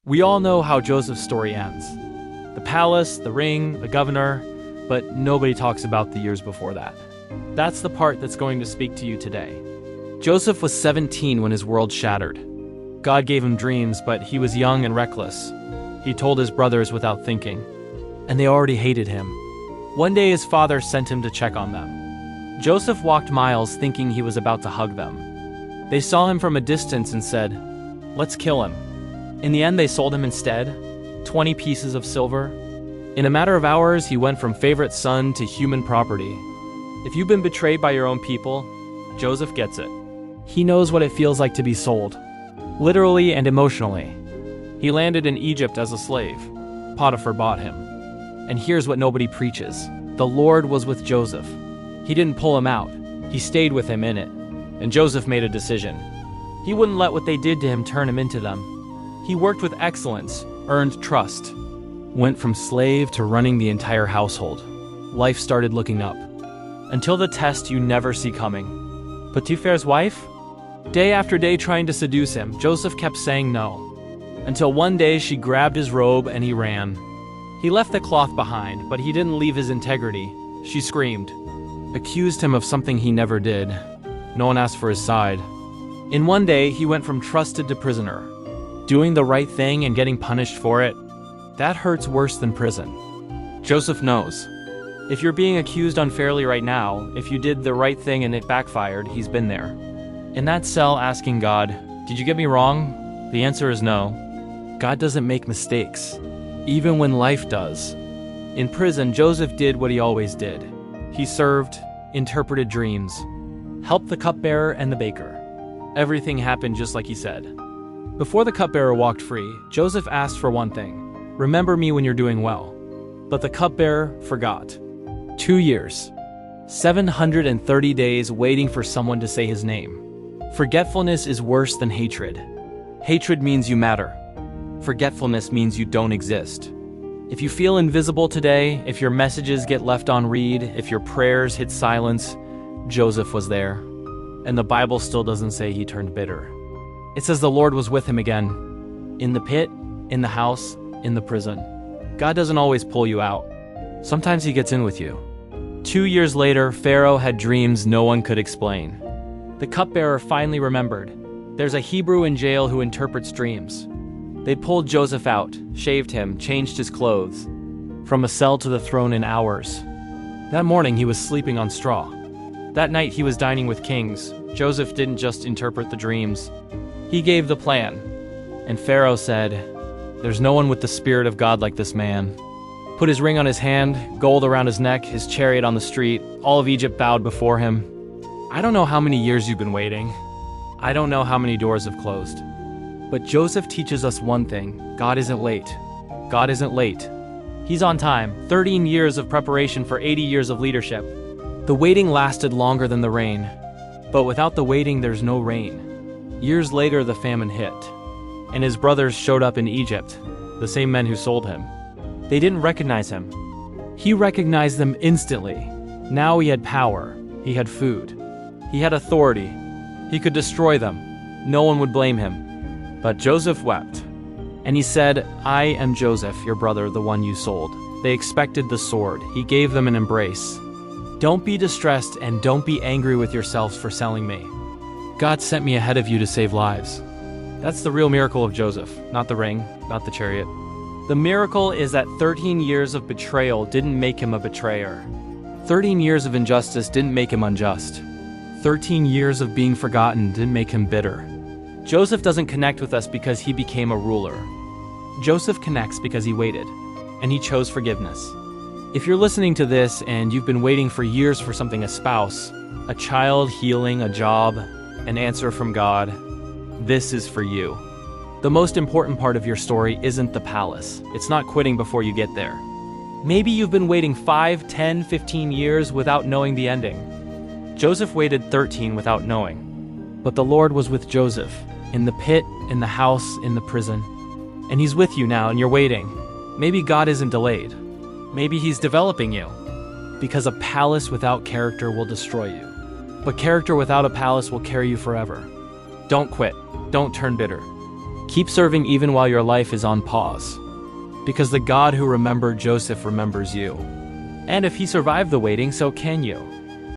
We all know how Joseph's story ends. The palace, the ring, the governor, but nobody talks about the years before that. That's the part that's going to speak to you today. Joseph was 17 when his world shattered. God gave him dreams, but he was young and reckless. He told his brothers without thinking, and they already hated him. One day his father sent him to check on them. Joseph walked miles thinking he was about to hug them. They saw him from a distance and said, "Let's kill him." In the end, they sold him instead, 20 pieces of silver. In a matter of hours, he went from favorite son to human property. If you've been betrayed by your own people, Joseph gets it. He knows what it feels like to be sold, literally and emotionally. He landed in Egypt as a slave. Potiphar bought him. And here's what nobody preaches. The Lord was with Joseph. He didn't pull him out. He stayed with him in it. And Joseph made a decision. He wouldn't let what they did to him turn him into them. He worked with excellence, earned trust, went from slave to running the entire household. Life started looking up. Until the test you never see coming. Potiphar's wife? Day after day trying to seduce him, Joseph kept saying no. Until one day she grabbed his robe and he ran. He left the cloth behind, but he didn't leave his integrity. She screamed, accused him of something he never did. No one asked for his side. In one day, he went from trusted to prisoner. Doing the right thing and getting punished for it, that hurts worse than prison. Joseph knows. If you're being accused unfairly right now, if you did the right thing and it backfired, he's been there. In that cell asking God, "Did you get me wrong?" The answer is no. God doesn't make mistakes, even when life does. In prison, Joseph did what he always did. He served, interpreted dreams, helped the cupbearer and the baker. Everything happened just like he said. Before the cupbearer walked free, Joseph asked for one thing: remember me when you're doing well. But the cupbearer forgot. 2 years. 730 days waiting for someone to say his name. Forgetfulness is worse than hatred. Hatred means you matter. Forgetfulness means you don't exist. If you feel invisible today, if your messages get left on read, if your prayers hit silence, Joseph was there. And the Bible still doesn't say he turned bitter. It says the Lord was with him again. In the pit, in the house, in the prison. God doesn't always pull you out. Sometimes he gets in with you. 2 years later, Pharaoh had dreams no one could explain. The cupbearer finally remembered. There's a Hebrew in jail who interprets dreams. They pulled Joseph out, shaved him, changed his clothes. From a cell to the throne in hours. That morning he was sleeping on straw. That night he was dining with kings. Joseph didn't just interpret the dreams. He gave the plan. And Pharaoh said, "There's no one with the spirit of God like this man." Put his ring on his hand, gold around his neck, his chariot on the street. All of Egypt bowed before him. I don't know how many years you've been waiting. I don't know how many doors have closed. But Joseph teaches us one thing: God isn't late. God isn't late. He's on time. 13 years of preparation for 80 years of leadership. The waiting lasted longer than the rain. But without the waiting, there's no rain. Years later, the famine hit. And his brothers showed up in Egypt, the same men who sold him. They didn't recognize him. He recognized them instantly. Now he had power. He had food. He had authority. He could destroy them. No one would blame him. But Joseph wept. And he said, "I am Joseph, your brother, the one you sold." They expected the sword. He gave them an embrace. Don't be distressed and don't be angry with yourselves for selling me. God sent me ahead of you to save lives. That's the real miracle of Joseph, not the ring, not the chariot. The miracle is that 13 years of betrayal didn't make him a betrayer. 13 years of injustice didn't make him unjust. 13 years of being forgotten didn't make him bitter. Joseph doesn't connect with us because he became a ruler. Joseph connects because he waited, and he chose forgiveness. If you're listening to this and you've been waiting for years for something, a spouse, a child, healing, a job, an answer from God, this is for you. The most important part of your story isn't the palace. It's not quitting before you get there. Maybe you've been waiting 5, 10, 15 years without knowing the ending. Joseph waited 13 without knowing. But the Lord was with Joseph, in the pit, in the house, in the prison. And he's with you now and you're waiting. Maybe God isn't delayed. Maybe he's developing you. Because a palace without character will destroy you. But character without a palace will carry you forever. Don't quit. Don't turn bitter. Keep serving even while your life is on pause, because the God who remembered Joseph remembers you. And if he survived the waiting, so can you.